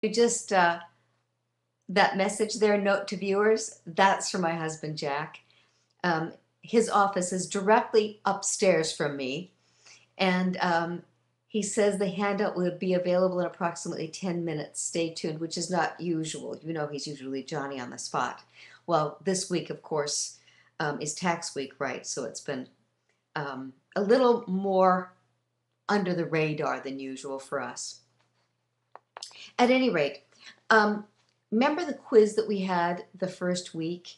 You just that message there, note to viewers, that's from my husband Jack. Um, his office is directly upstairs from me, and he says the handout will be available in approximately 10 minutes. Stay tuned, which is not usual. You know, he's usually Johnny on the spot. Well, this week, of course, is tax week, right? So it's been a little more under the radar than usual for us. At any rate, um, remember the quiz that we had the first week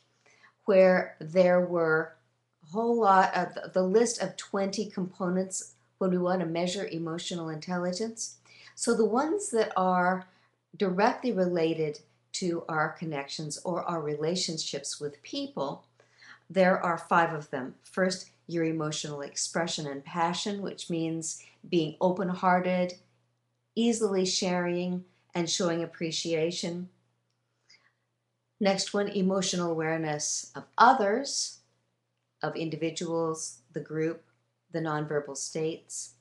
where there were a whole lot of the list of 20 components when we want to measure emotional intelligence? So the ones that are directly related to our connections or our relationships with people, there are 5 of them. First, your emotional expression and passion, which means being open-hearted, easily sharing and showing appreciation. Next one, emotional awareness of others, of individuals, the group, the nonverbal states.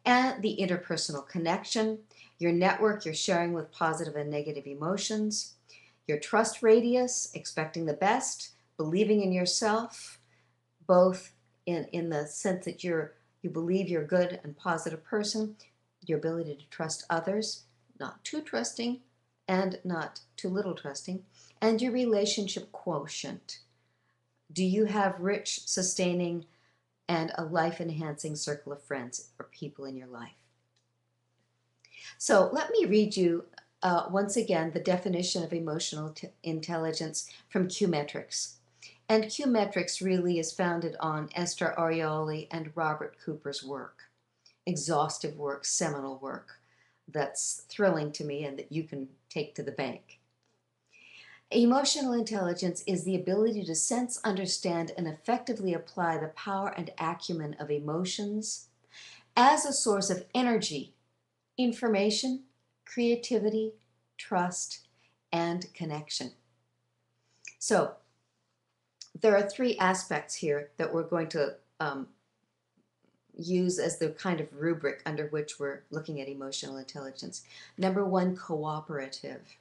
And the interpersonal connection, your network you're sharing with positive and negative emotions. Your trust radius, expecting the best, believing in yourself, both in the sense that you believe you're a good and positive person, your ability to trust others, not too trusting and not too little trusting, and your relationship quotient. Do you have rich, sustaining, and a life-enhancing circle of friends or people in your life? So let me read you once again the definition of emotional intelligence from Q-Metrics. And Q-Metrics really is founded on Esther Arioli and Robert Cooper's work. Exhaustive work, seminal work that's thrilling to me and that you can take to the bank. Emotional intelligence is the ability to sense, understand, and effectively apply the power and acumen of emotions as a source of energy, information, creativity, trust, and connection. So there are 3 aspects here that we're going to use as the kind of rubric under which we're looking at emotional intelligence. Number 1, cooperative.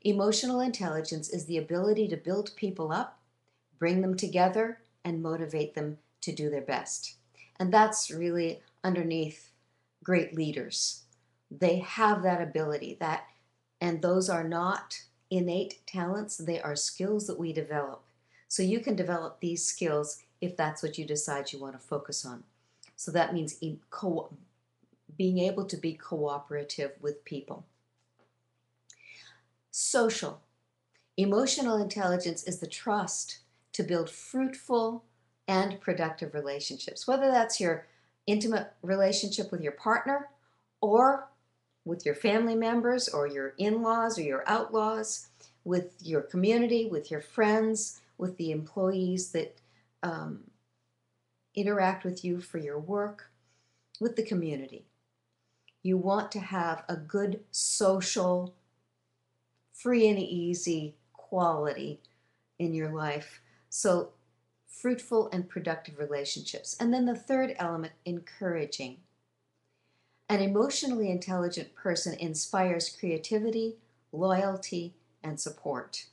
Emotional intelligence is the ability to build people up, bring them together, and motivate them to do their best. And that's really underneath great leaders. They have that ability, and those are not innate talents, they are skills that we develop. So you can develop these skills if that's what you decide you want to focus on. So that means being able to be cooperative with people. Social. Emotional intelligence is the trust to build fruitful and productive relationships, whether that's your intimate relationship with your partner or with your family members or your in-laws or your outlaws, with your community, with your friends, with the employees that interact with you for your work, with the community. You want to have a good social, free and easy quality in your life. So fruitful and productive relationships. And then the third element, encouraging. An emotionally intelligent person inspires creativity, loyalty, and support,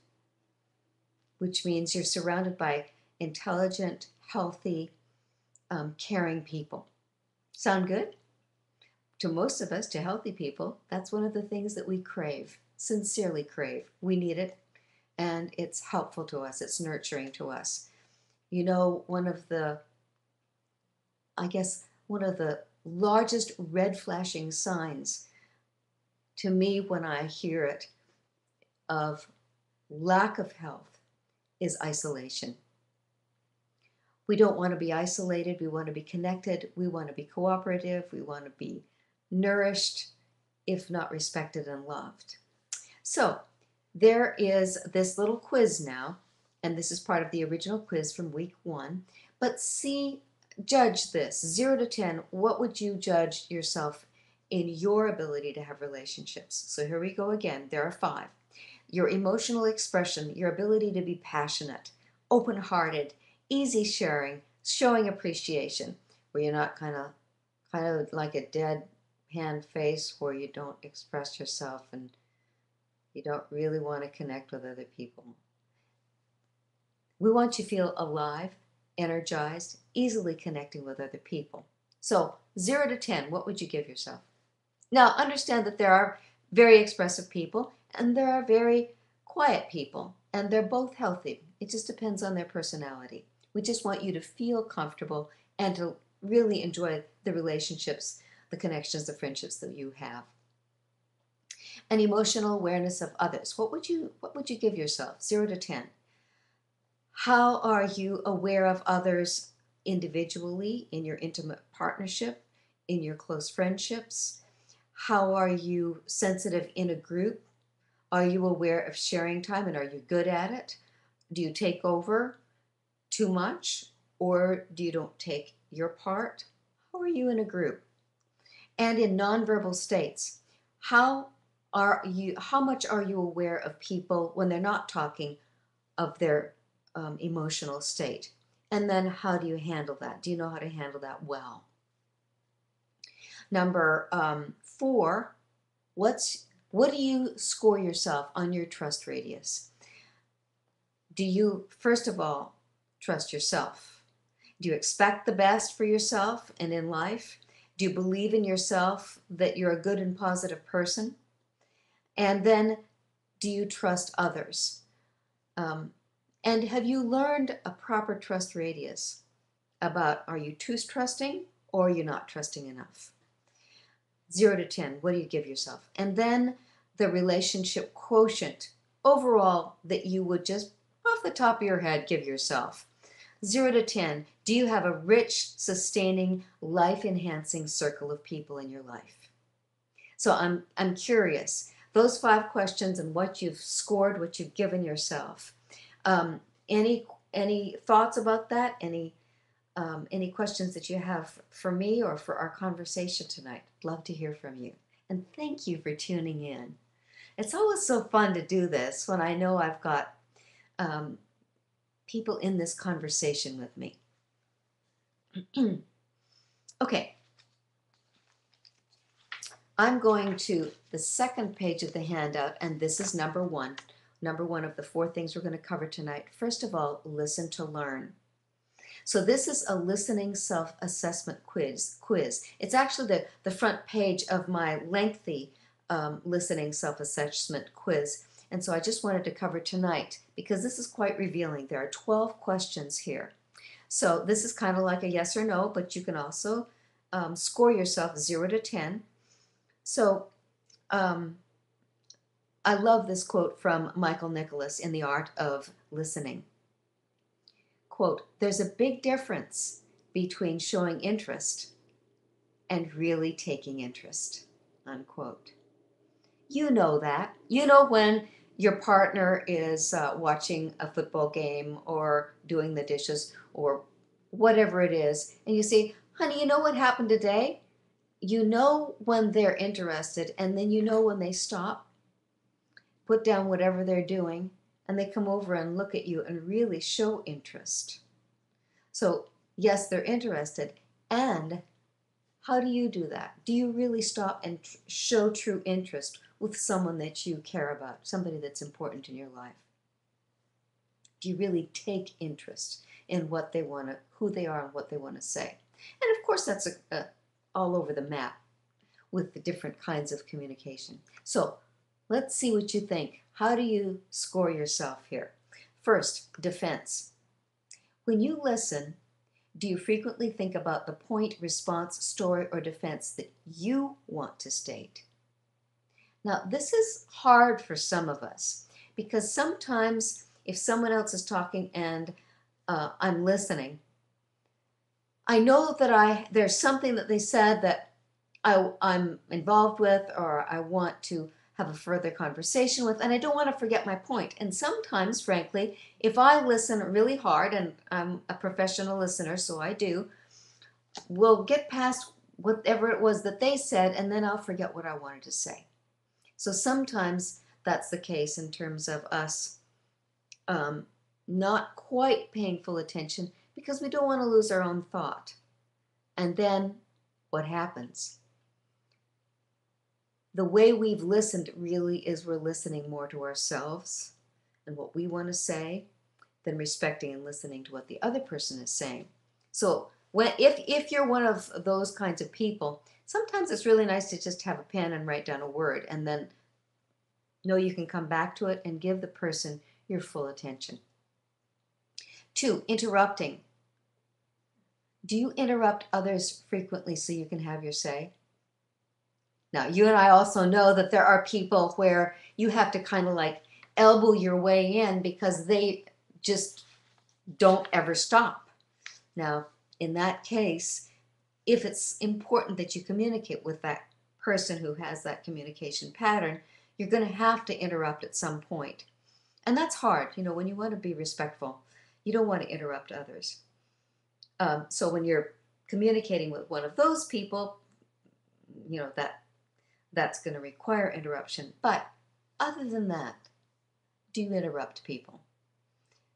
which means you're surrounded by intelligent, healthy, caring people. Sound good? To most of us, to healthy people, that's one of the things that we crave, sincerely crave. We need it, and it's helpful to us. It's nurturing to us. You know, one of the largest red flashing signs to me when I hear it of lack of health is isolation. We don't want to be isolated. We want to be connected. We want to be cooperative. We want to be nourished, if not respected and loved. So there is this little quiz now, and this is part of the original quiz from week 1. But judge this, 0 to 10, what would you judge yourself in your ability to have relationships? So here we go again. There are 5. Your emotional expression, your ability to be passionate, open-hearted, easy sharing, showing appreciation, where you're not kind of like a deadpan deadpan face where you don't express yourself and you don't really want to connect with other people. We want you to feel alive, energized, easily connecting with other people. So 0 to 10, what would you give yourself? Now, understand that there are very expressive people and there are very quiet people, and they're both healthy. It just depends on their personality. We just want you to feel comfortable and to really enjoy the relationships, the connections, the friendships that you have. An emotional awareness of others. What would you give yourself? 0 to 10. How are you aware of others individually, in your intimate partnership, in your close friendships? How are you sensitive in a group? Are you aware of sharing time, and are you good at it? Do you take over too much, or do you don't take your part? How are you in a group? And in nonverbal states, how much are you aware of people when they're not talking, of their emotional state? And then how do you handle that? Do you know how to handle that well? Number 4, what do you score yourself on your trust radius? Do you, first of all, trust yourself? Do you expect the best for yourself and in life? Do you believe in yourself that you're a good and positive person? And then, do you trust others? And have you learned a proper trust radius about, are you too trusting or are you not trusting enough? 0 to 10, what do you give yourself? And then the relationship quotient overall that you would just off the top of your head give yourself. 0 to 10, do you have a rich, sustaining, life-enhancing circle of people in your life? So I'm curious, those 5 questions and what you've scored, what you've given yourself. Any thoughts about that? Any questions that you have for me or for our conversation tonight? I'd love to hear from you. And thank you for tuning in. It's always so fun to do this when I know I've got people in this conversation with me. Okay. I'm going to the second page of the handout, and this is number 1. Number 1 of the 4 things we're going to cover tonight. First of all, listen to learn. So this is a listening self-assessment quiz. It's actually the front page of my lengthy listening self-assessment quiz. And so I just wanted to cover tonight because this is quite revealing. There are 12 questions here. So this is kind of like a yes or no, but you can also score yourself 0 to 10. So I love this quote from Michael Nicholas in The Art of Listening. Quote, "There's a big difference between showing interest and really taking interest," unquote. You know that. You know when your partner is watching a football game or doing the dishes or whatever it is, and you say, "Honey, you know what happened today?" You know when they're interested, and then you know when they stop, put down whatever they're doing, and they come over and look at you and really show interest. So, yes, they're interested. And how do you do that? Do you really stop and show true interest with someone that you care about, somebody that's important in your life? Do you really take interest in what they want to, who they are and what they want to say? And of course, that's all over the map with the different kinds of communication. So let's see what you think. How do you score yourself here? First, defense. When you listen, do you frequently think about the point, response, story, or defense that you want to state? Now, this is hard for some of us because sometimes if someone else is talking and I'm listening, I know that there's something that they said that I'm involved with or I want to have a further conversation with, and I don't want to forget my point. And sometimes, frankly, if I listen really hard, and I'm a professional listener, so I do, we'll get past whatever it was that they said, and then I'll forget what I wanted to say. So sometimes that's the case in terms of us not quite paying full attention because we don't want to lose our own thought. And then what happens? the way we've listened really is we're listening more to ourselves and what we want to say than respecting and listening to what the other person is saying. So if you're one of those kinds of people, sometimes it's really nice to just have a pen and write down a word and then know you can come back to it and give the person your full attention. 2, interrupting. Do you interrupt others frequently so you can have your say? Now, you and I also know that there are people where you have to kind of like elbow your way in because they just don't ever stop. Now, in that case, if it's important that you communicate with that person who has that communication pattern, you're going to have to interrupt at some point. And that's hard, you know, when you want to be respectful, you don't want to interrupt others. So when you're communicating with one of those people, you know, that's going to require interruption. But other than that, do you interrupt people?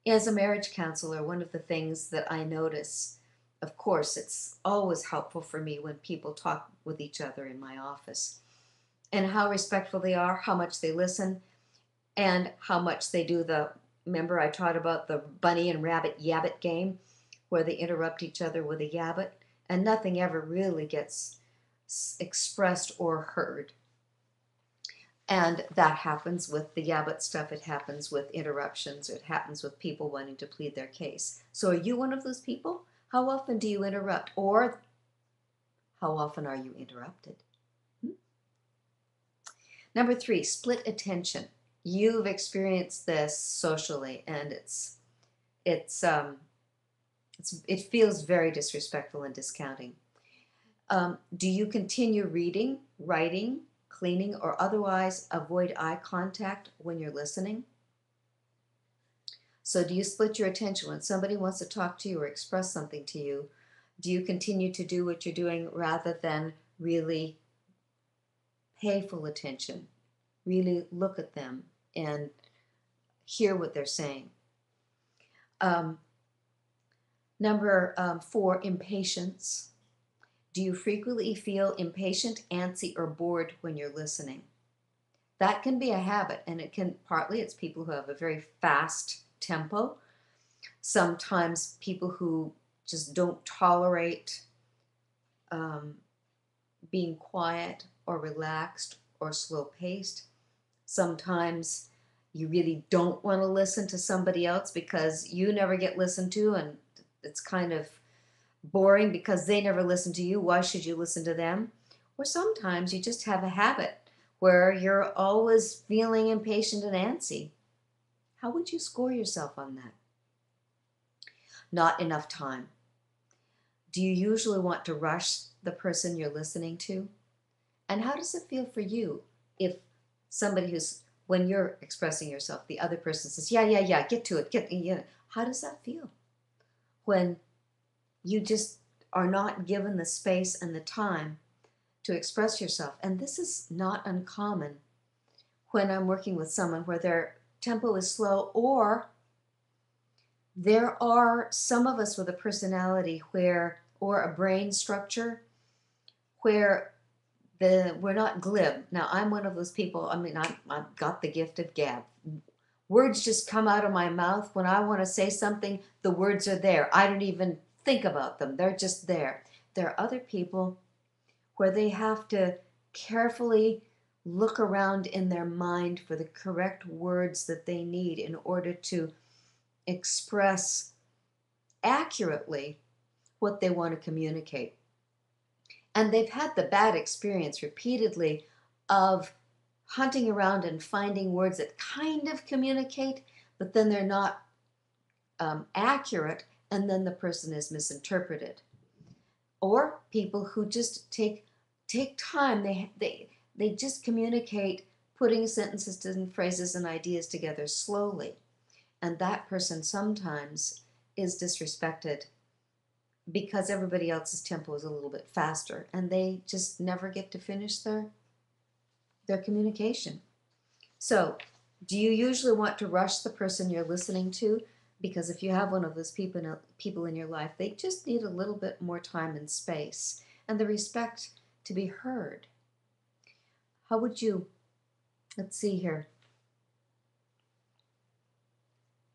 As a marriage counselor, one of the things that I notice, of course, it's always helpful for me when people talk with each other in my office, and how respectful they are, how much they listen, and how much they do remember I taught about the bunny and rabbit yabbit game, where they interrupt each other with a yabbit, and nothing ever really gets expressed or heard. And that happens with the yabbit stuff. It happens with interruptions. It happens with people wanting to plead their case. So are you one of those people? How often do you interrupt? Or how often are you interrupted? Number 3, split attention. You've experienced this socially, and it feels very disrespectful and discounting. Do you continue reading, writing, cleaning, or otherwise avoid eye contact when you're listening? So do you split your attention when somebody wants to talk to you or express something to you? Do you continue to do what you're doing rather than really pay full attention, really look at them and hear what they're saying? Number 4, impatience. Do you frequently feel impatient, antsy, or bored when you're listening? That can be a habit, and partly it's people who have a very fast tempo. Sometimes people who just don't tolerate being quiet or relaxed or slow-paced. Sometimes you really don't want to listen to somebody else because you never get listened to, and it's kind of boring because they never listen to you. Why should you listen to them? Or sometimes you just have a habit where you're always feeling impatient and antsy. How would you score yourself on that? Not enough time. Do you usually want to rush the person you're listening to? And how does it feel for you if somebody when you're expressing yourself, the other person says, yeah, get to it, how does that feel? When you just are not given the space and the time to express yourself. And this is not uncommon when I'm working with someone where their tempo is slow, or there are some of us with a personality or a brain structure where we're not glib. Now, I'm one of those people, I've got the gift of gab. Words just come out of my mouth. When I want to say something, the words are there. I don't even think about them. They're just there. There are other people where they have to carefully look around in their mind for the correct words that they need in order to express accurately what they want to communicate. And they've had the bad experience repeatedly of hunting around and finding words that kind of communicate, but then they're not accurate, and then the person is misinterpreted. Or people who just take time. They just communicate, putting sentences and phrases and ideas together slowly. And that person sometimes is disrespected because everybody else's tempo is a little bit faster, and they just never get to finish their communication. So, do you usually want to rush the person you're listening to? Because if you have one of those people in your life, they just need a little bit more time and space and the respect to be heard. How would you, let's see here.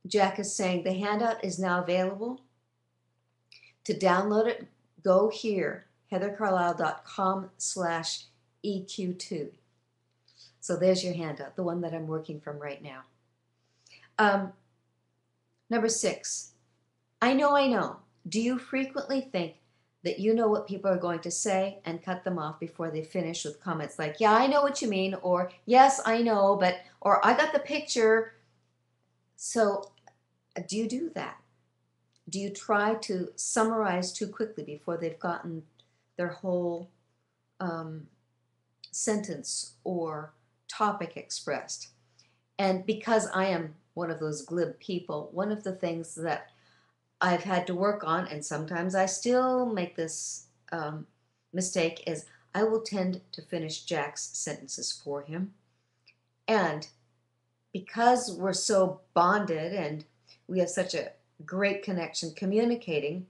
Jack is saying the handout is now available. To download it, go here, heathercarlisle.com/EQ2. So there's your handout, the one that I'm working from right now. Number 6, I know. Do you frequently think that you know what people are going to say and cut them off before they finish with comments like, yeah, I know what you mean, or yes, I know, but, or I got the picture. So do you do that? Do you try to summarize too quickly before they've gotten their whole sentence or topic expressed? And because I am one of those glib people, one of the things that I've had to work on, and sometimes I still make this mistake, is I will tend to finish Jack's sentences for him. And because we're so bonded and we have such a great connection communicating,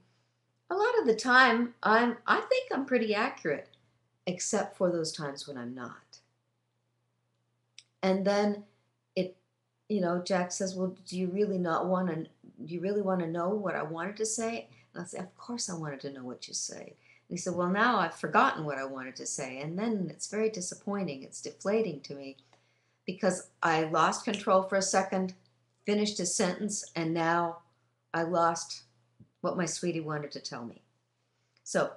a lot of the time I think I'm pretty accurate, except for those times when I'm not. And then Jack says, well, do you really want to know what I wanted to say? And I say, of course I wanted to know what you say. And he said, well, now I've forgotten what I wanted to say. And then it's very disappointing. It's deflating to me because I lost control for a second, finished a sentence, and now I lost what my sweetie wanted to tell me. So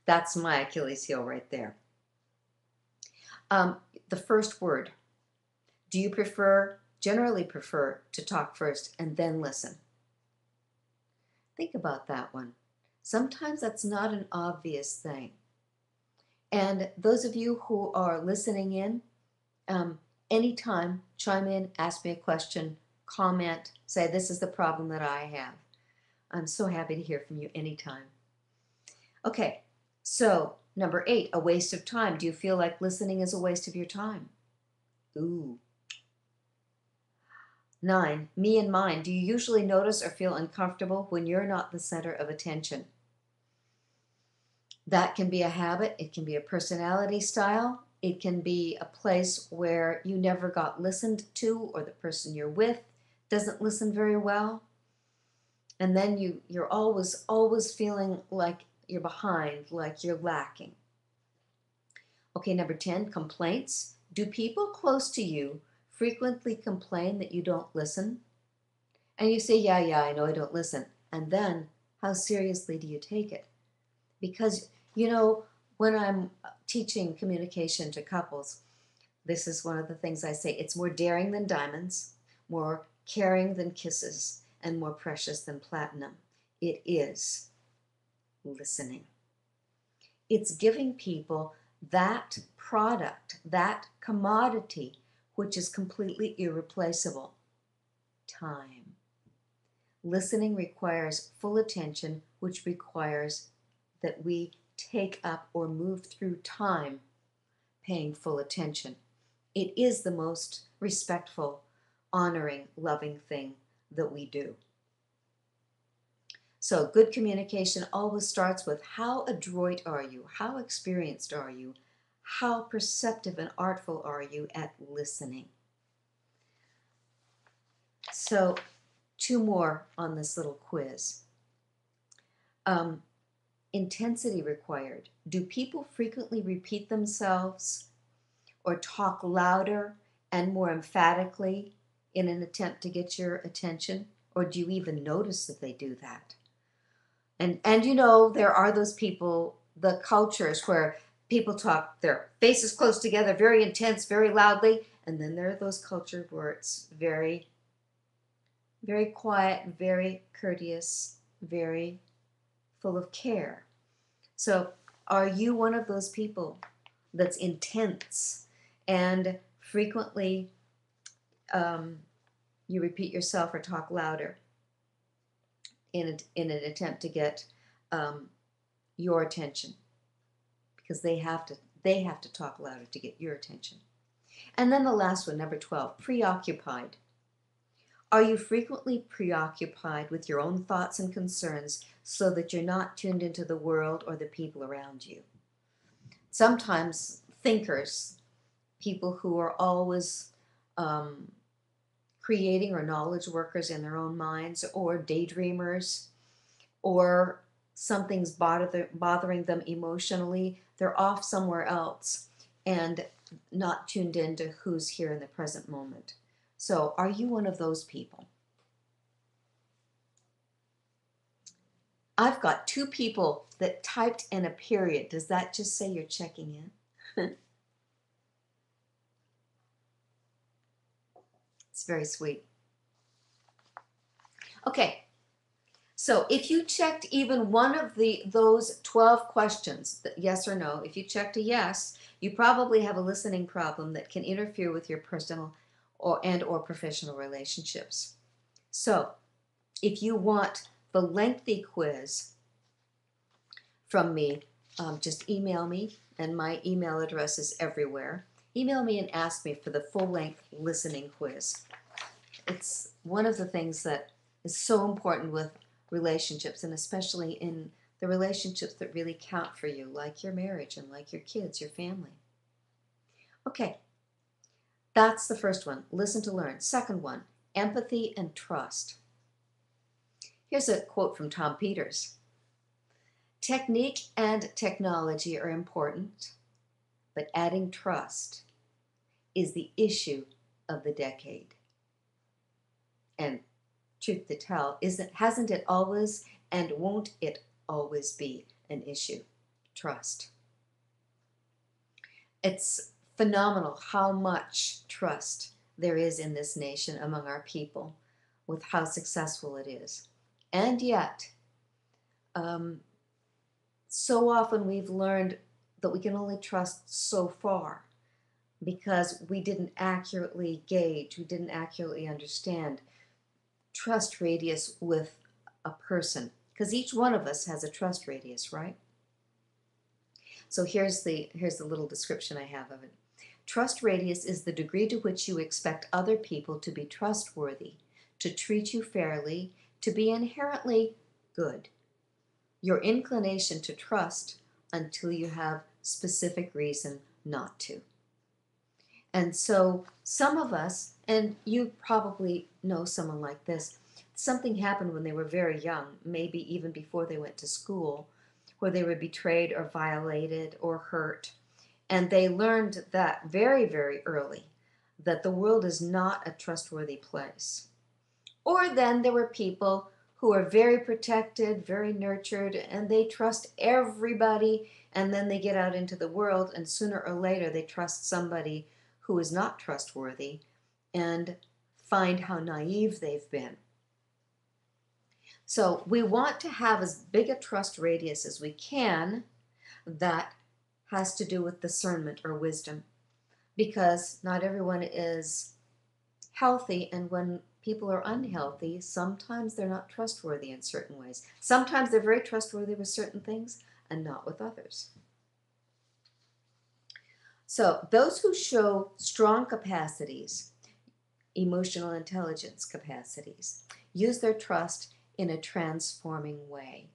that's my Achilles heel right there. The first word. Do you generally prefer to talk first and then listen? Think about that one. Sometimes that's not an obvious thing. And those of you who are listening in, anytime, chime in, ask me a question, comment, say this is the problem that I have. I'm so happy to hear from you anytime. Okay, so number 8, a waste of time. Do you feel like listening is a waste of your time? Ooh. 9, me and mine. Do you usually notice or feel uncomfortable when you're not the center of attention? That can be a habit. It can be a personality style. It can be a place where you never got listened to, or the person you're with doesn't listen very well. And then you're always feeling like you're behind, like you're lacking. Okay, number 10, complaints. Do people close to you frequently complain that you don't listen? And you say, yeah, I know I don't listen. And then, how seriously do you take it? Because, when I'm teaching communication to couples, this is one of the things I say. It's more daring than diamonds, more caring than kisses, and more precious than platinum. It is listening. It's giving people that product, that commodity, which is completely irreplaceable. Time. Listening requires full attention, which requires that we take up or move through time paying full attention. It is the most respectful, honoring, loving thing that we do. So good communication always starts with how adroit are you? How experienced are you? How perceptive and artful are you at listening? So 2 more on this little quiz. Intensity required. Do people frequently repeat themselves or talk louder and more emphatically in an attempt to get your attention? Or do you even notice that they do that? And there are those people, the cultures where people talk their faces close together, very intense, very loudly. And then there are those cultures where it's very, very quiet, very courteous, very full of care. So are you one of those people that's intense and frequently you repeat yourself or talk louder in an attempt to get your attention? Because they have to talk louder to get your attention. And then the last one, number 12, preoccupied. Are you frequently preoccupied with your own thoughts and concerns so that you're not tuned into the world or the people around you? Sometimes thinkers people who are always um, creating, or knowledge workers in their own minds, or daydreamers, or something's bothering them emotionally. They're off somewhere else and not tuned into who's here in the present moment. So, are you one of those people? I've got 2 people that typed in a period. Does that just say you're checking in? It's very sweet. Okay, so if you checked even one of those 12 questions, yes or no, if you checked a yes, you probably have a listening problem that can interfere with your personal or professional relationships. So, if you want the lengthy quiz from me, just email me, and my email address is everywhere. Email me and ask me for the full-length listening quiz. It's one of the things that is so important with relationships, and especially in the relationships that really count for you, like your marriage and like your kids, your family. Okay, that's the first one, listen to learn. Second one, empathy and trust. Here's a quote from Tom Peters. Technique and technology are important, but adding trust is the issue of the decade. And truth to tell, hasn't it always, and won't it always be an issue? Trust. It's phenomenal how much trust there is in this nation among our people, with how successful it is. And yet, so often we've learned that we can only trust so far because we didn't accurately gauge, we didn't accurately understand trust radius with a person, because each one of us has a trust radius, right? So here's the little description I have of it. Trust radius is the degree to which you expect other people to be trustworthy, to treat you fairly, to be inherently good. Your inclination to trust until you have specific reason not to. And so some of us, and you probably know someone like this, something happened when they were very young, maybe even before they went to school, where they were betrayed or violated or hurt. And they learned that very, very early, that the world is not a trustworthy place. Or then there were people who are very protected, very nurtured, and they trust everybody, and then they get out into the world, and sooner or later they trust somebody who is not trustworthy and find how naive they've been. So we want to have as big a trust radius as we can that has to do with discernment or wisdom, because not everyone is healthy, and when people are unhealthy, sometimes they're not trustworthy in certain ways. Sometimes they're very trustworthy with certain things and not with others. So those who show strong capacities, emotional intelligence capacities, use their trust in a transforming way.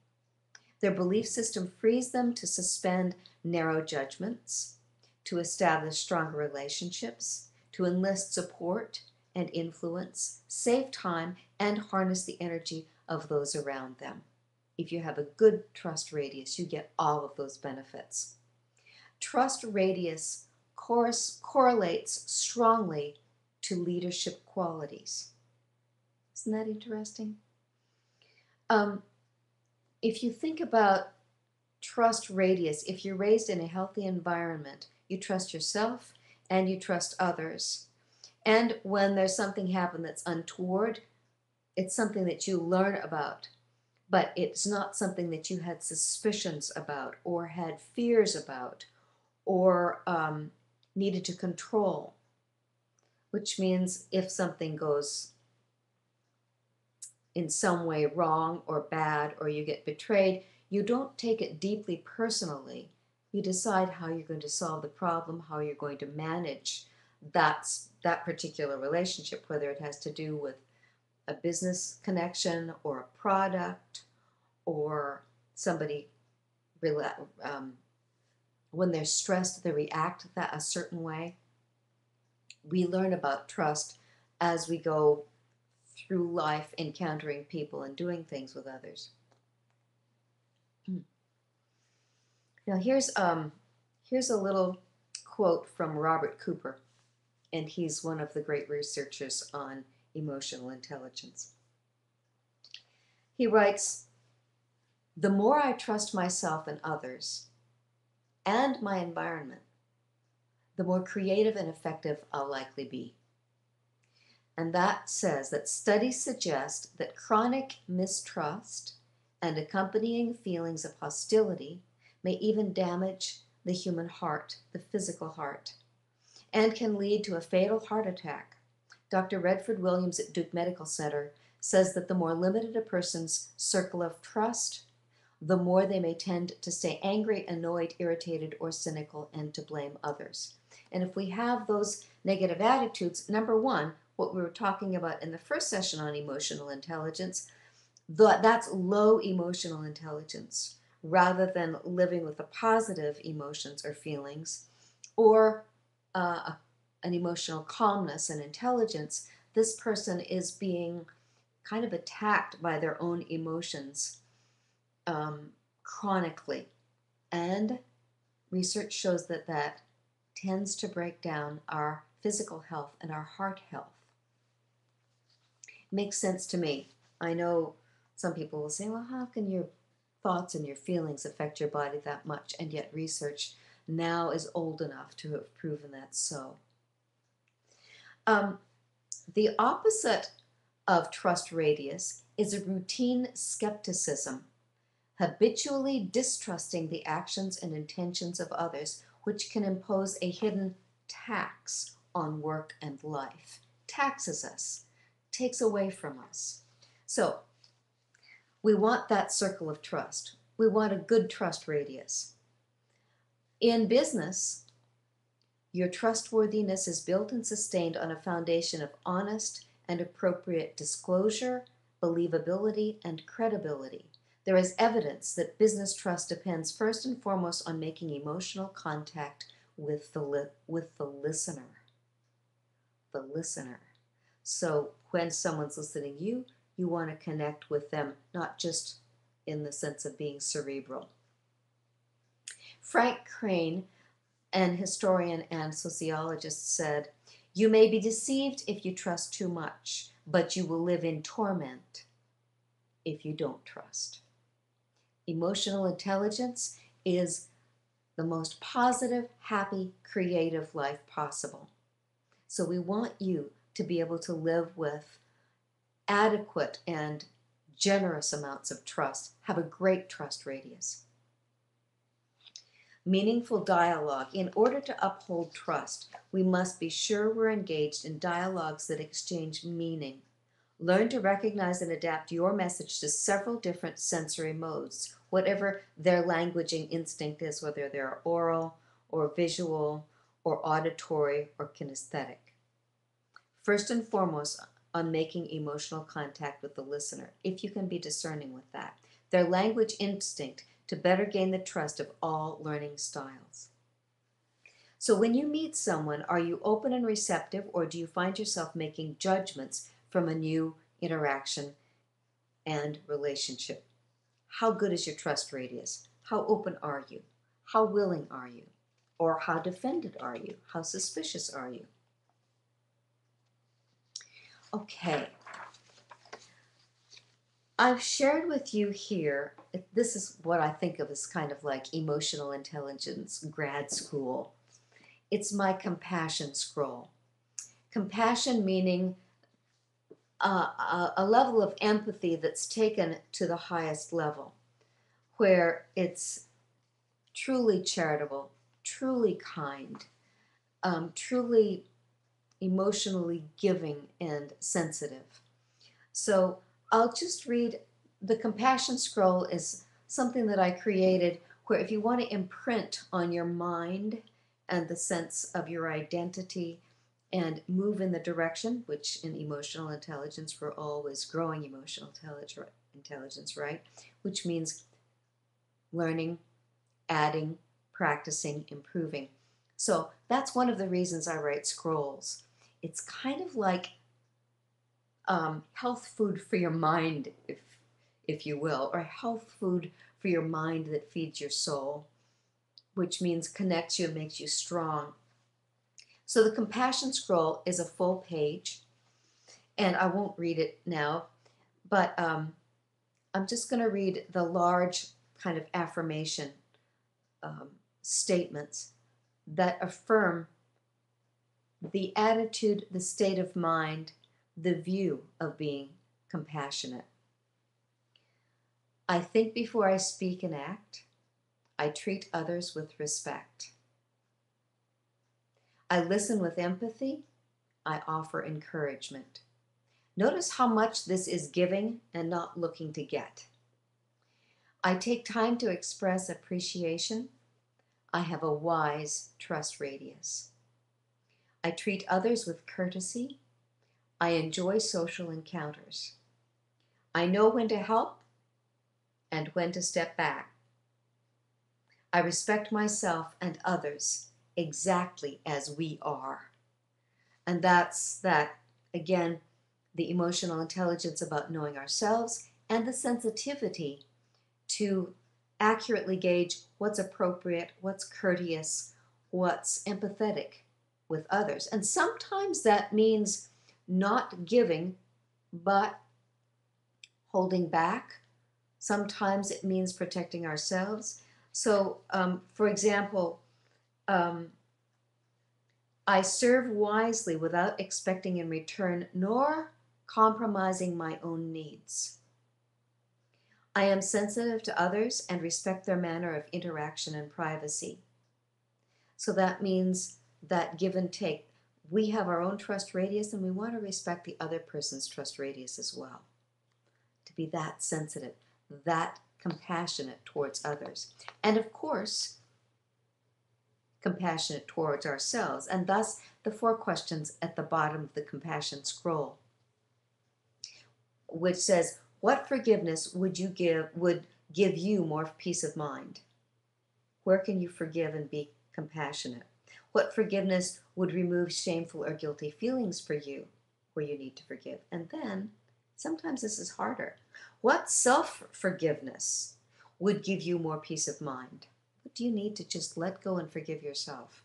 Their belief system frees them to suspend narrow judgments, to establish stronger relationships, to enlist support and influence, save time, and harness the energy of those around them. If you have a good trust radius, you get all of those benefits. Trust radius correlates strongly to leadership qualities. Isn't that interesting? If you think about trust radius, if you're raised in a healthy environment, you trust yourself and you trust others. And when there's something happen that's untoward, it's something that you learn about, but it's not something that you had suspicions about or had fears about or needed to control, which means if something goes in some way wrong or bad, or you get betrayed, you don't take it deeply personally. You decide how you're going to solve the problem, how you're going to manage that particular relationship, whether it has to do with a business connection or a product, or somebody when they're stressed, they react a certain way. We learn about trust as we go through life, encountering people and doing things with others. Now here's a little quote from Robert Cooper, and he's one of the great researchers on emotional intelligence. He writes, "The more I trust myself and others and my environment, the more creative and effective I'll likely be." And that says that studies suggest that chronic mistrust and accompanying feelings of hostility may even damage the human heart, the physical heart, and can lead to a fatal heart attack. Dr. Redford Williams at Duke Medical Center says that the more limited a person's circle of trust, the more they may tend to stay angry, annoyed, irritated, or cynical, and to blame others. And if we have those negative attitudes, number one, what we were talking about in the first session on emotional intelligence, that's low emotional intelligence, rather than living with the positive emotions or feelings, or an emotional calmness and intelligence. This person is being kind of attacked by their own emotions chronically. And research shows that that tends to break down our physical health and our heart health. Makes sense to me. I know some people will say, well, how can your thoughts and your feelings affect your body that much? And yet research now is old enough to have proven that so. The opposite of trust radius is a routine skepticism, habitually distrusting the actions and intentions of others, which can impose a hidden tax on work and life. Taxes us, takes away from us. So we want that circle of trust. We want a good trust radius. In business, your trustworthiness is built and sustained on a foundation of honest and appropriate disclosure, believability, and credibility. There is evidence that business trust depends first and foremost on making emotional contact with the listener. The listener. So when someone's listening to you, you want to connect with them, not just in the sense of being cerebral. Frank Crane, an historian and sociologist, said, "You may be deceived if you trust too much, but you will live in torment if you don't trust." Emotional intelligence is the most positive, happy, creative life possible. So we want you to be able to live with adequate and generous amounts of trust. Have a great trust radius. Meaningful dialogue. In order to uphold trust, we must be sure we're engaged in dialogues that exchange meaning. Learn to recognize and adapt your message to several different sensory modes, whatever their languaging instinct is, whether they're oral or visual or auditory or kinesthetic. First and foremost, on making emotional contact with the listener, if you can be discerning with that. Their language instinct to better gain the trust of all learning styles. So when you meet someone, are you open and receptive, or do you find yourself making judgments from a new interaction and relationship? How good is your trust radius? How open are you? How willing are you? Or how defended are you? How suspicious are you? Okay. I've shared with you here, this is what I think of as kind of like emotional intelligence grad school. It's my compassion scroll. Compassion meaning a level of empathy that's taken to the highest level, where it's truly charitable, truly kind, truly emotionally giving and sensitive. So I'll just read, the compassion scroll is something that I created where if you want to imprint on your mind and the sense of your identity and move in the direction, which in emotional intelligence, we're always growing emotional intelligence, right? Which means learning, adding, practicing, improving. So that's one of the reasons I write scrolls. It's kind of like health food for your mind, if you will, or health food for your mind that feeds your soul, which means connects you and makes you strong. So the compassion scroll is a full page, and I won't read it now, but I'm just going to read the large kind of affirmation statements that affirm the attitude, the state of mind, the view of being compassionate. I think before I speak and act. I treat others with respect. I listen with empathy. I offer encouragement. Notice how much this is giving and not looking to get. I take time to express appreciation. I have a wise trust radius. I treat others with courtesy. I enjoy social encounters. I know when to help and when to step back. I respect myself and others exactly as we are. And that's that, again, the emotional intelligence about knowing ourselves and the sensitivity to accurately gauge what's appropriate, what's courteous, what's empathetic with others. And sometimes that means not giving, but holding back. Sometimes it means protecting ourselves. So, for example, I serve wisely without expecting in return nor compromising my own needs. I am sensitive to others and respect their manner of interaction and privacy. So that means that give and take. We have our own trust radius and we want to respect the other person's trust radius as well. To be that sensitive, that compassionate towards others. And of course, compassionate towards ourselves. And thus the 4 questions at the bottom of the compassion scroll, which says, what forgiveness would give you more peace of mind? Where can you forgive and be compassionate? What forgiveness would remove shameful or guilty feelings for you where you need to forgive? And then, sometimes this is harder. What self-forgiveness would give you more peace of mind? What do you need to just let go and forgive yourself?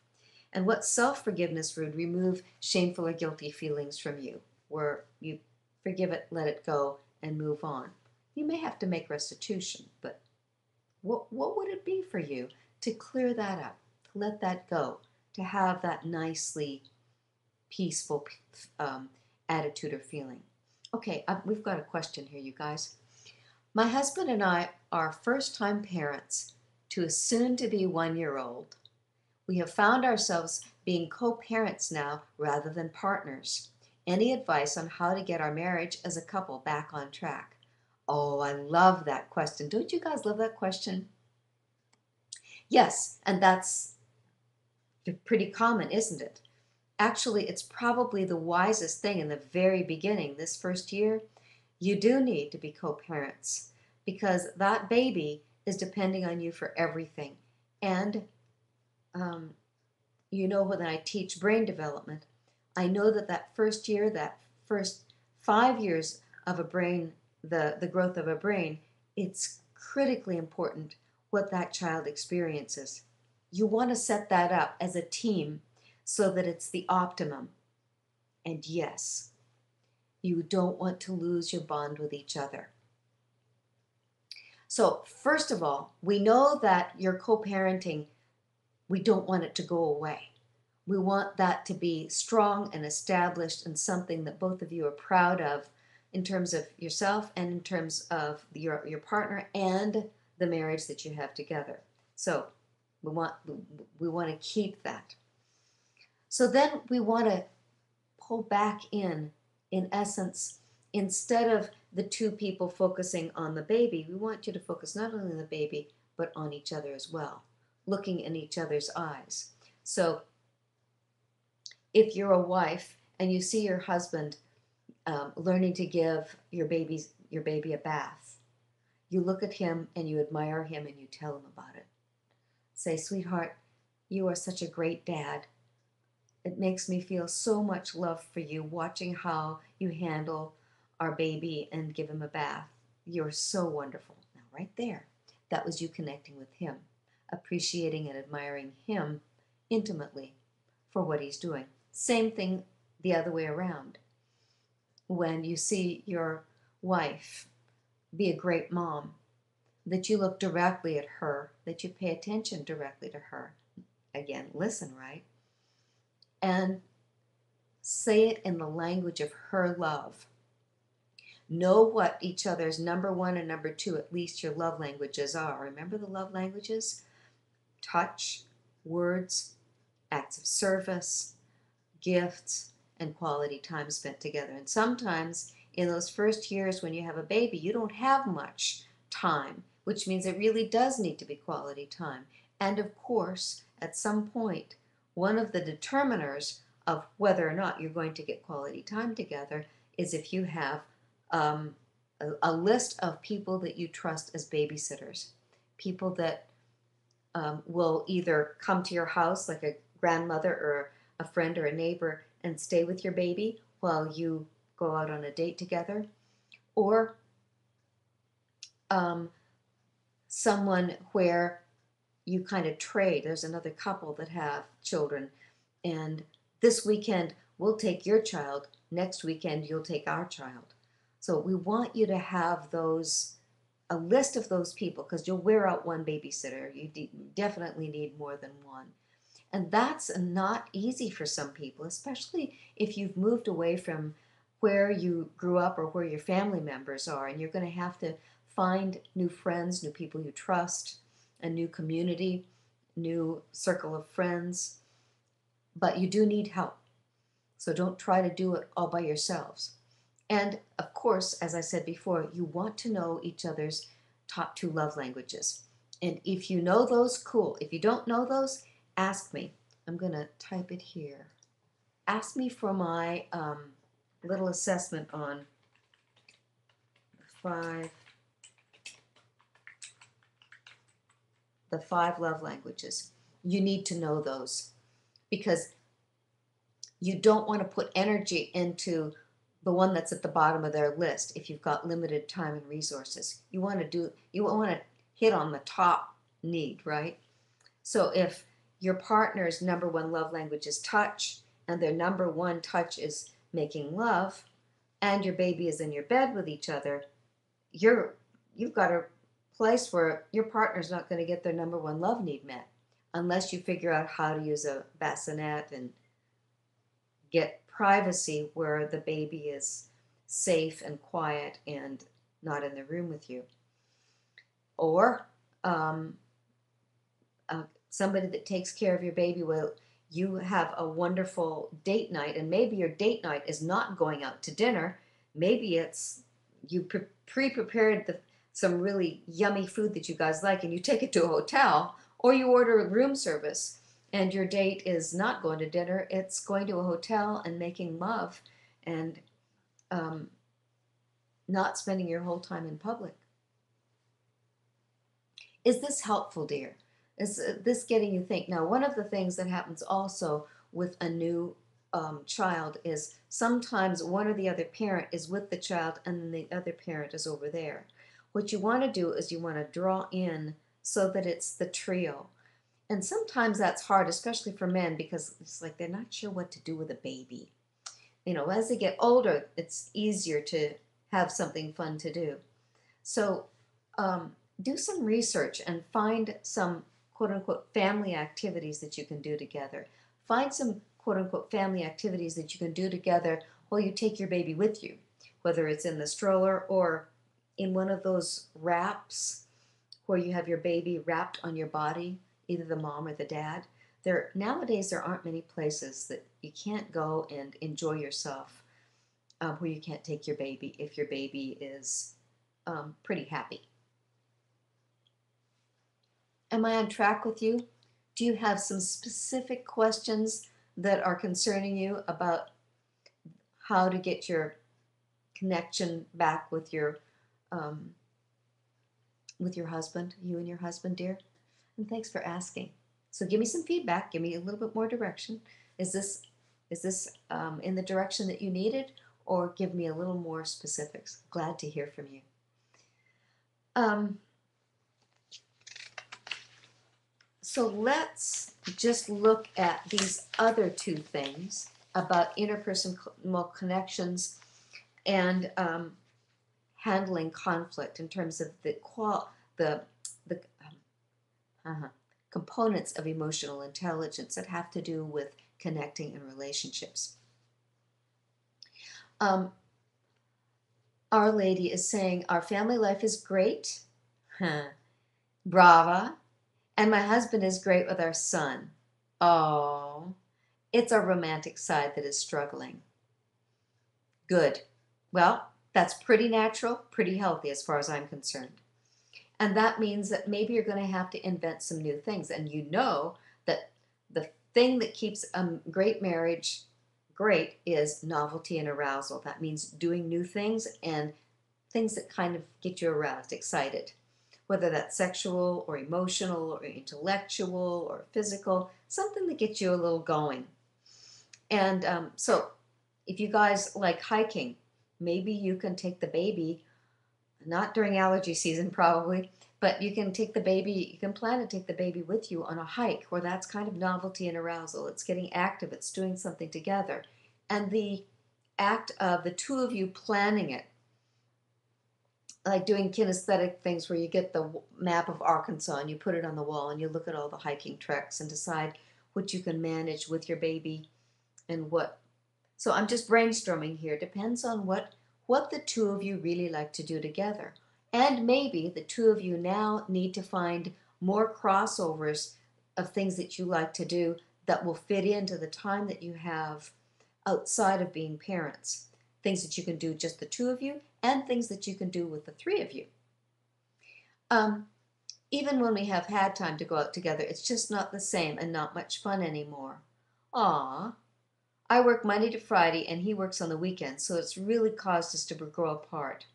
And what self-forgiveness would remove shameful or guilty feelings from you, where you forgive it, let it go, and move on? You may have to make restitution, but what would it be for you to clear that up, to let that go, to have that nicely peaceful attitude or feeling? Okay, we've got a question here, you guys. My husband and I are first-time parents to a soon-to-be 1-year-old. We have found ourselves being co-parents now rather than partners. Any advice on how to get our marriage as a couple back on track? Oh, I love that question. Don't you guys love that question? Yes, and that's pretty common, isn't it? Actually, it's probably the wisest thing in the very beginning, this first year. You do need to be co-parents because that baby is depending on you for everything. And you know, when I teach brain development, I know that first year, that first 5 years of a brain, the growth of a brain, it's critically important what that child experiences. You want to set that up as a team so that it's the optimum. And yes, you don't want to lose your bond with each other. So first of all, we know that your co-parenting, we don't want it to go away. We want that to be strong and established and something that both of you are proud of in terms of yourself and in terms of your partner and the marriage that you have together. So we want to keep that. So then we want to pull back in essence, instead of the 2 people focusing on the baby, we want you to focus not only on the baby, but on each other as well, looking in each other's eyes. So if you're a wife and you see your husband learning to give your baby a bath, you look at him and you admire him and you tell him about it. Say, sweetheart, you are such a great dad. It makes me feel so much love for you watching how you handle our baby and give him a bath. You're so wonderful. Now, right there, that was you connecting with him, appreciating and admiring him intimately for what he's doing. Same thing the other way around. When you see your wife be a great mom, that you look directly at her, that you pay attention directly to her. Again, listen, right? And say it in the language of her love. Know what each other's number one and number two, at least your love languages are. Remember the love languages? Touch, words, acts of service, gifts, and quality time spent together. And sometimes in those first years when you have a baby, you don't have much time, which means it really does need to be quality time. And of course, at some point, one of the determiners of whether or not you're going to get quality time together is if you have a list of people that you trust as babysitters, people that will either come to your house like a grandmother or a friend or a neighbor and stay with your baby while you go out on a date together, or someone where you kind of trade. There's another couple that have children, and this weekend we'll take your child, next weekend you'll take our child. So we want you to have a list of those people, because you'll wear out one babysitter. You definitely need more than one. And that's not easy for some people, especially if you've moved away from where you grew up or where your family members are, and you're going to have to find new friends, new people you trust, a new community, new circle of friends. But you do need help. So don't try to do it all by yourselves. And of course, as I said before, you want to know each other's top two love languages. And if you know those, cool. If you don't know those, ask me. I'm going to type it here. Ask me for my little assessment on the five love languages. You need to know those, because you don't want to put energy into the one that's at the bottom of their list if you've got limited time and resources. You want to hit on the top need, right? So if your partner's number one love language is touch, and their number one touch is making love, and your baby is in your bed with each other, you've got a place where your partner's not going to get their number one love need met unless you figure out how to use a bassinet and get privacy where the baby is safe and quiet and not in the room with you. Or somebody that takes care of your baby while you have a wonderful date night, and maybe your date night is not going out to dinner. Maybe it's you pre-prepared some really yummy food that you guys like, and you take it to a hotel, or you order a room service, and your date is not going to dinner, it's going to a hotel and making love, and not spending your whole time in public. Is this helpful, dear? Is this getting you think? Now, one of the things that happens also with a new child is sometimes one or the other parent is with the child and then the other parent is over there. What you want to do is you want to draw in so that it's the trio. And sometimes that's hard, especially for men, because it's like they're not sure what to do with a baby. You know, as they get older, it's easier to have something fun to do. So do some research and find some quote-unquote family activities that you can do together. Find some quote-unquote family activities that you can do together while you take your baby with you, whether it's in the stroller or in one of those wraps where you have your baby wrapped on your body, either the mom or the dad. Nowadays, there aren't many places that you can't go and enjoy yourself where you can't take your baby if your baby is pretty happy. Am I on track with you? Do you have some specific questions that are concerning you about how to get your connection back with your husband, you and your husband, dear? And thanks for asking. So give me some feedback. Give me a little bit more direction. Is this Is this in the direction that you needed? Or give me a little more specifics. Glad to hear from you. So let's just look at these other two things about interpersonal connections and handling conflict in terms of the components of emotional intelligence that have to do with connecting in relationships. Our Lady is saying, our family life is great, brava, and my husband is great with our son. Oh, it's our romantic side that is struggling. Good. Well, that's pretty natural, pretty healthy as far as I'm concerned. And that means that maybe you're going to have to invent some new things. And you know that the thing that keeps a great marriage great is novelty and arousal. That means doing new things and things that kind of get you aroused, excited. Whether that's sexual or emotional or intellectual or physical, something that gets you a little going. And so if you guys like hiking, maybe you can take the baby, not during allergy season probably, but you can take the baby, you can plan to take the baby with you on a hike where that's kind of novelty and arousal. It's getting active, it's doing something together. And the act of the two of you planning it, like doing kinesthetic things where you get the map of Arkansas and you put it on the wall and you look at all the hiking treks and decide what you can manage with your baby and what. So I'm just brainstorming here. Depends on what the two of you really like to do together. And maybe the two of you now need to find more crossovers of things that you like to do that will fit into the time that you have outside of being parents. Things that you can do just the two of you and things that you can do with the three of you. Even when we have had time to go out together, it's just not the same and not much fun anymore. Aw, I work Monday to Friday and he works on the weekends, so it's really caused us to grow apart.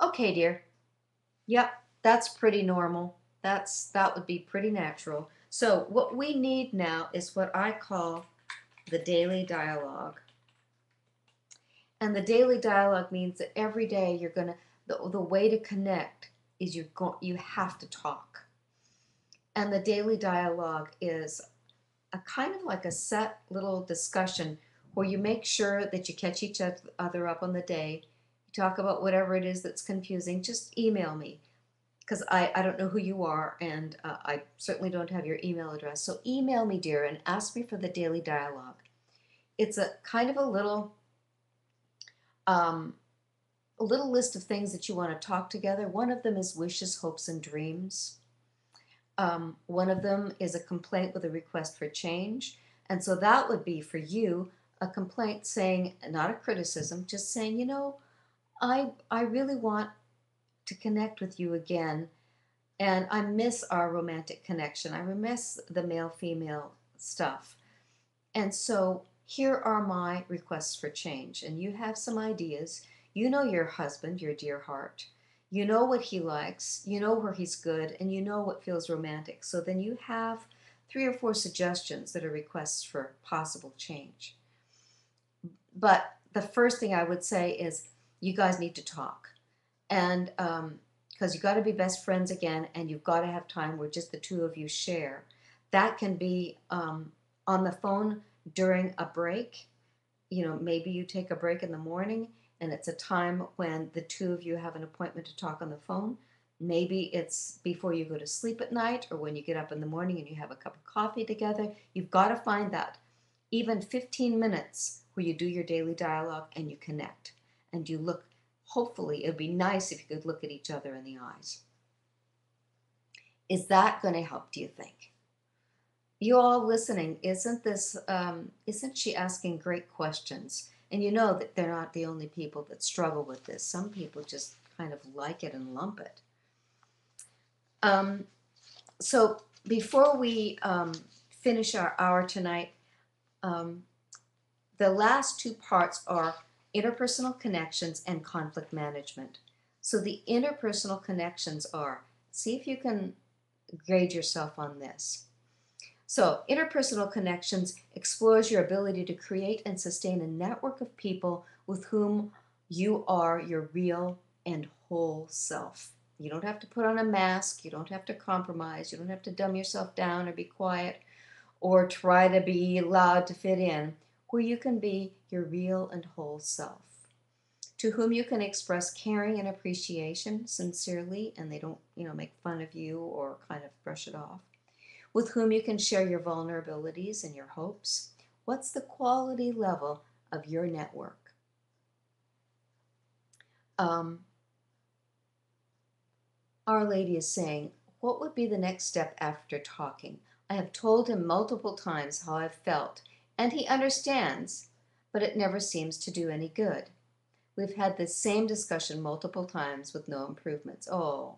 Okay, dear. Yep, that's pretty normal. That would be pretty natural. So what we need now is what I call the daily dialogue. And the daily dialogue means that every day you're going to, the way to connect is you have to talk. And the daily dialogue is a kind of like a set little discussion where you make sure that you catch each other up on the day. You talk about whatever it is that's confusing. Just email me because I don't know who you are and I certainly don't have your email address. So email me, dear, and ask me for the daily dialogue. It's a kind of a little list of things that you want to talk together. One of them is wishes, hopes, and dreams. One of them is a complaint with a request for change. And so that would be for you a complaint saying, not a criticism, just saying, you know, I really want to connect with you again. And I miss our romantic connection. I miss the male-female stuff. And so here are my requests for change. And you have some ideas. You know your husband, your dear heart. You know what he likes, you know where he's good, and you know what feels romantic. So then you have 3 or 4 suggestions that are requests for possible change. But the first thing I would say is you guys need to talk. And because you've got to be best friends again, and you've got to have time where just the two of you share. That can be on the phone during a break. You know, maybe you take a break in the morning and it's a time when the two of you have an appointment to talk on the phone. Maybe it's before you go to sleep at night or when you get up in the morning and you have a cup of coffee together. You've got to find that even 15 minutes where you do your daily dialogue and you connect and you look. Hopefully, it would be nice if you could look at each other in the eyes. Is that going to help, do you think? You all listening, isn't she asking great questions? And you know that they're not the only people that struggle with this. Some people just kind of like it and lump it. So before we finish our hour tonight, the last 2 parts are interpersonal connections and conflict management. So the interpersonal connections are, see if you can grade yourself on this. So, interpersonal connections explores your ability to create and sustain a network of people with whom you are your real and whole self. You don't have to put on a mask, you don't have to compromise, you don't have to dumb yourself down or be quiet or try to be loud to fit in, where you can be your real and whole self, to whom you can express caring and appreciation sincerely, and they don't, make fun of you or kind of brush it off, with whom you can share your vulnerabilities and your hopes. What's the quality level of your network? Our Lady is saying, what would be the next step after talking? I have told him multiple times how I've felt, and he understands, but it never seems to do any good. We've had this same discussion multiple times with no improvements. Oh,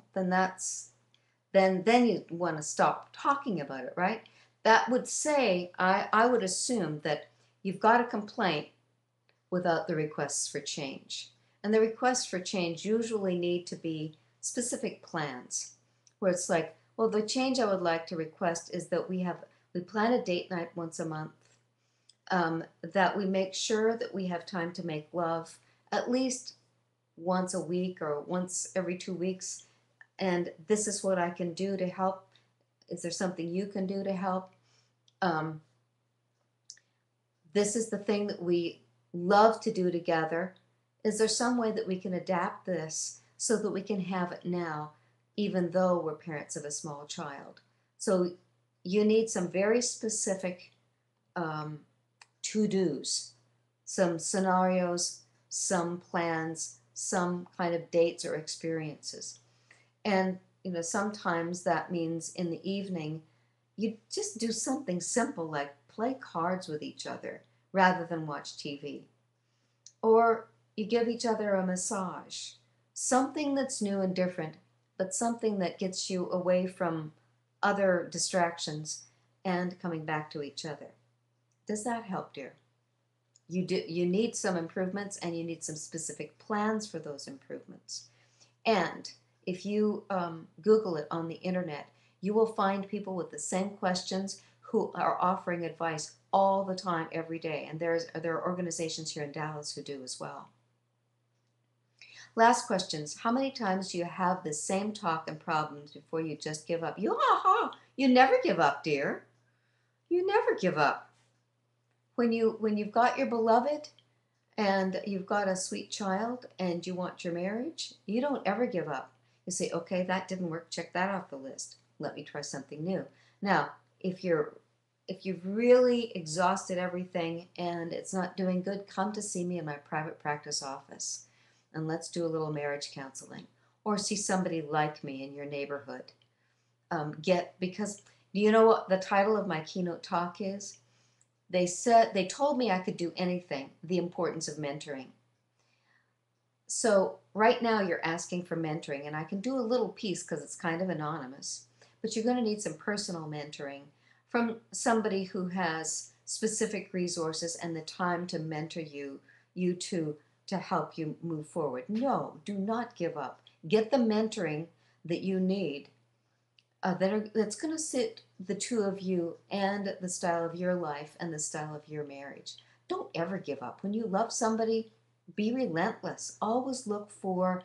then you want to stop talking about it, right? That would say, I would assume that you've got a complaint without the requests for change. And the requests for change usually need to be specific plans, where it's like, well, the change I would like to request is that we plan a date night once a month, that we make sure that we have time to make love at least once a week or once every 2 weeks, and this is what I can do to help. Is there something you can do to help? This is the thing that we love to do together. Is there some way that we can adapt this so that we can have it now, even though we're parents of a small child? So you need some very specific to-dos, some scenarios, some plans, some kind of dates or experiences. And sometimes that means in the evening you just do something simple like play cards with each other rather than watch TV. Or you give each other a massage. Something that's new and different, but something that gets you away from other distractions and coming back to each other. Does that help, dear? You need some improvements, and you need some specific plans for those improvements. And if you Google it on the internet, you will find people with the same questions who are offering advice all the time, every day. And there are organizations here in Dallas who do as well. Last questions. How many times do you have the same talk and problems before you just give up? You never give up, dear. You never give up. When you've got your beloved and you've got a sweet child and you want your marriage, you don't ever give up. You say, okay, that didn't work, check that off the list. Let me try something new. Now, if you've really exhausted everything and it's not doing good, come to see me in my private practice office and let's do a little marriage counseling, or see somebody like me in your neighborhood. Because do you know what the title of my keynote talk is? They told me I could do anything, the importance of mentoring. So right now you're asking for mentoring, and I can do a little piece because it's kind of anonymous, but you're going to need some personal mentoring from somebody who has specific resources and the time to mentor you to help you move forward. No, do not give up. Get the mentoring that you need, that's going to fit the two of you and the style of your life and the style of your marriage. Don't ever give up. When you love somebody, be relentless. Always look for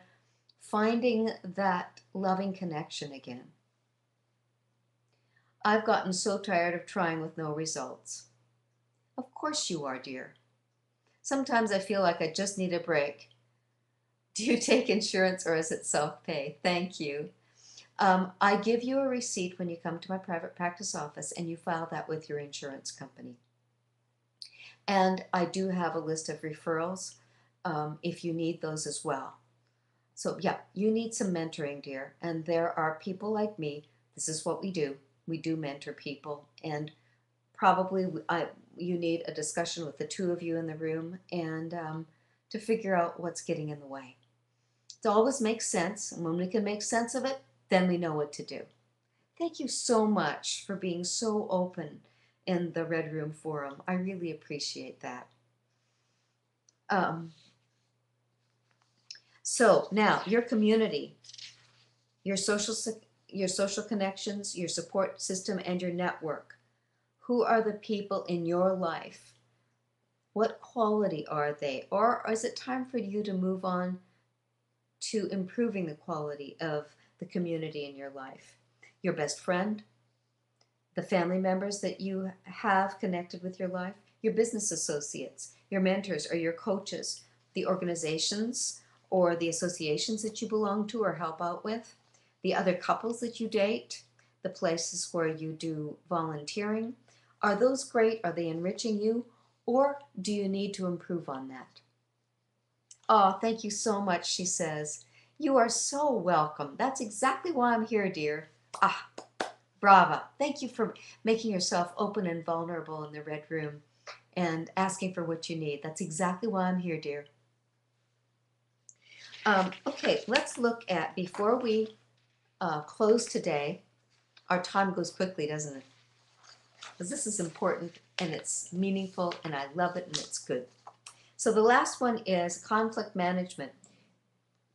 finding that loving connection again. I've gotten so tired of trying with no results. Of course you are, dear. Sometimes I feel like I just need a break. Do you take insurance or is it self-pay? Thank you. I give you a receipt when you come to my private practice office, and you file that with your insurance company. And I do have a list of referrals if you need those as well. So yeah, you need some mentoring, dear. And there are people like me. This is what we do. We do mentor people. And probably you need a discussion with the two of you in the room and to figure out what's getting in the way. It always makes sense. And when we can make sense of it, then we know what to do. Thank you so much for being so open in the Red Room Forum. I really appreciate that. So now your community, your social connections, your support system, and your network. Who are the people in your life? What quality are they? Or is it time for you to move on to improving the quality of the community in your life? Your best friend, the family members that you have connected with your life, your business associates, your mentors or your coaches, the organizations or the associations that you belong to or help out with, the other couples that you date, the places where you do volunteering. Are those great? Are they enriching you? Or do you need to improve on that? Oh, thank you so much, she says. You are so welcome. That's exactly why I'm here, dear. Ah, brava. Thank you for making yourself open and vulnerable in the Red Room and asking for what you need. That's exactly why I'm here, dear. Okay, let's look at, before we close today, our time goes quickly, doesn't it? Because this is important and it's meaningful and I love it and it's good. So the last one is conflict management.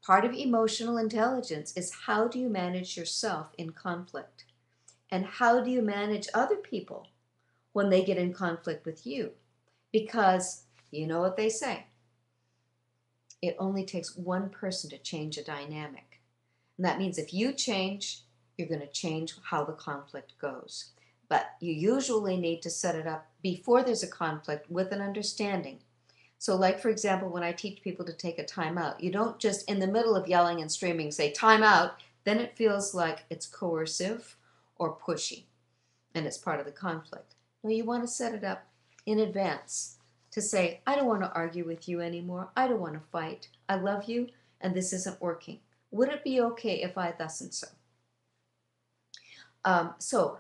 Part of emotional intelligence is how do you manage yourself in conflict? And how do you manage other people when they get in conflict with you? Because you know what they say. It only takes one person to change a dynamic. And that means if you change, you're going to change how the conflict goes. But you usually need to set it up before there's a conflict with an understanding. So like, for example, when I teach people to take a time out, you don't just in the middle of yelling and screaming say, time out. Then it feels like it's coercive or pushy, and it's part of the conflict. No, you want to set it up in advance to say, I don't want to argue with you anymore. I don't want to fight. I love you, and this isn't working. Would it be okay if I thus and so? So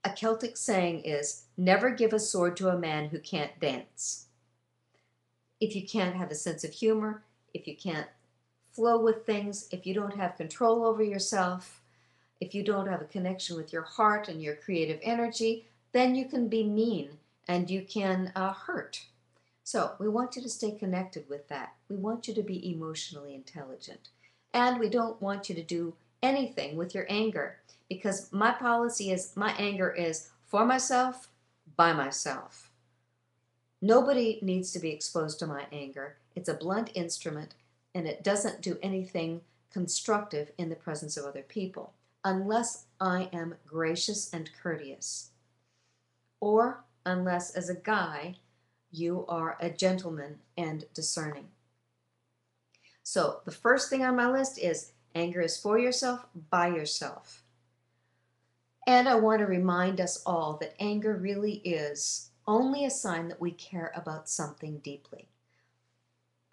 a Celtic saying is, never give a sword to a man who can't dance. If you can't have a sense of humor, if you can't flow with things, if you don't have control over yourself, if you don't have a connection with your heart and your creative energy, then you can be mean and you can hurt. So we want you to stay connected with that. We want you to be emotionally intelligent. And we don't want you to do anything with your anger, because my policy is my anger is for myself, by myself. Nobody needs to be exposed to my anger. It's a blunt instrument and it doesn't do anything constructive in the presence of other people unless I am gracious and courteous, or unless as a guy you are a gentleman and discerning. So the first thing on my list is anger is for yourself, by yourself. And I want to remind us all that anger really is only a sign that we care about something deeply.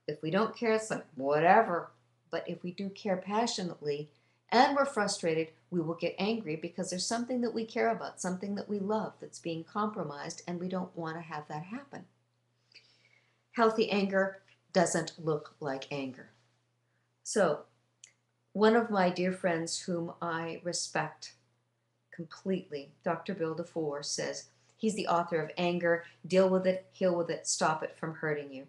If we don't care, it's like, whatever. But if we do care passionately and we're frustrated, we will get angry because there's something that we care about, something that we love that's being compromised, and we don't want to have that happen. Healthy anger doesn't look like anger. So, one of my dear friends whom I respect completely, Dr. Bill DeFore, says, he's the author of Anger, Deal with It, Heal with It, Stop It from Hurting You,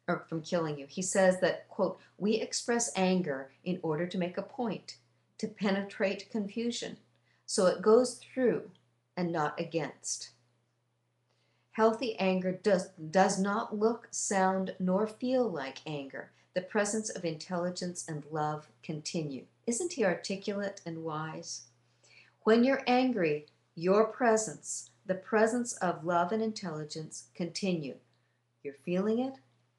or from killing you. He says that, quote, we express anger in order to make a point, to penetrate confusion, so it goes through and not against. Healthy anger does not look, sound, nor feel like anger. The presence of intelligence and love continue. Isn't he articulate and wise? When you're angry, your presence, the presence of love and intelligence, continue. You're feeling it,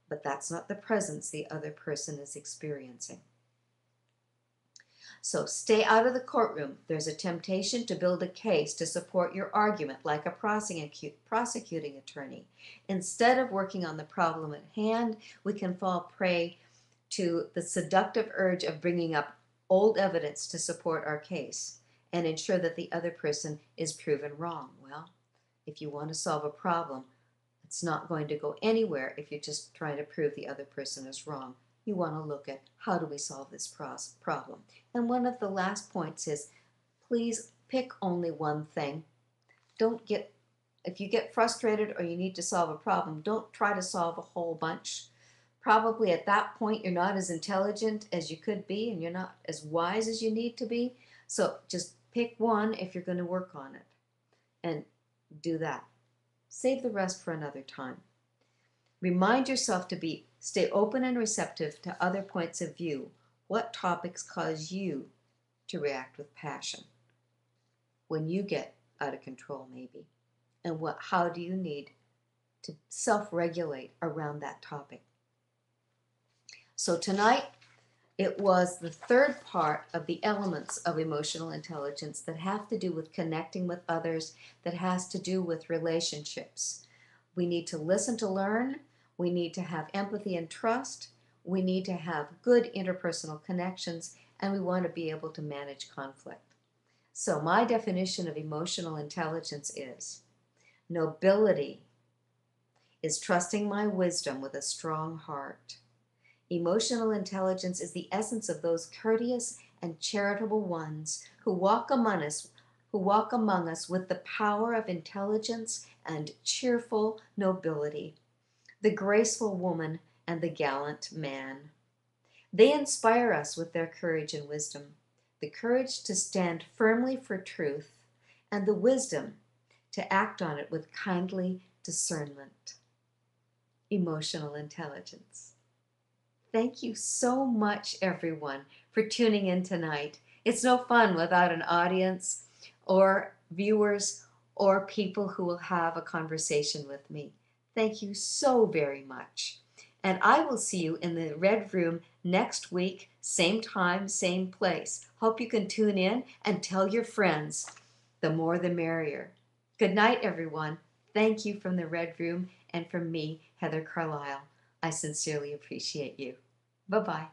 but that's not the presence the other person is experiencing. So stay out of the courtroom. There's a temptation to build a case to support your argument like a prosecuting attorney. Instead of working on the problem at hand, we can fall prey to the seductive urge of bringing up old evidence to support our case and ensure that the other person is proven wrong. Well, if you want to solve a problem, it's not going to go anywhere if you're just trying to prove the other person is wrong. You want to look at how do we solve this problem. And one of the last points is, please pick only one thing. If you get frustrated or you need to solve a problem, don't try to solve a whole bunch. Probably at that point you're not as intelligent as you could be and you're not as wise as you need to be. So just pick one if you're going to work on it. and do that. Save the rest for another time. Remind yourself to stay open and receptive to other points of view. What topics cause you to react with passion when you get out of control, maybe? And how do you need to self-regulate around that topic? So tonight, it was the third part of the elements of emotional intelligence that have to do with connecting with others, that has to do with relationships. We need to listen to learn. We need to have empathy and trust. We need to have good interpersonal connections, and we want to be able to manage conflict. So my definition of emotional intelligence is: nobility is trusting my wisdom with a strong heart. Emotional intelligence is the essence of those courteous and charitable ones who walk among us with the power of intelligence and cheerful nobility, the graceful woman and the gallant man. They inspire us with their courage and wisdom, the courage to stand firmly for truth, and the wisdom to act on it with kindly discernment. Emotional intelligence. Thank you so much, everyone, for tuning in tonight. It's no fun without an audience or viewers or people who will have a conversation with me. Thank you so very much. And I will see you in the Red Room next week, same time, same place. Hope you can tune in and tell your friends. The more the merrier. Good night, everyone. Thank you from the Red Room and from me, Heather Carlisle. I sincerely appreciate you. Bye-bye.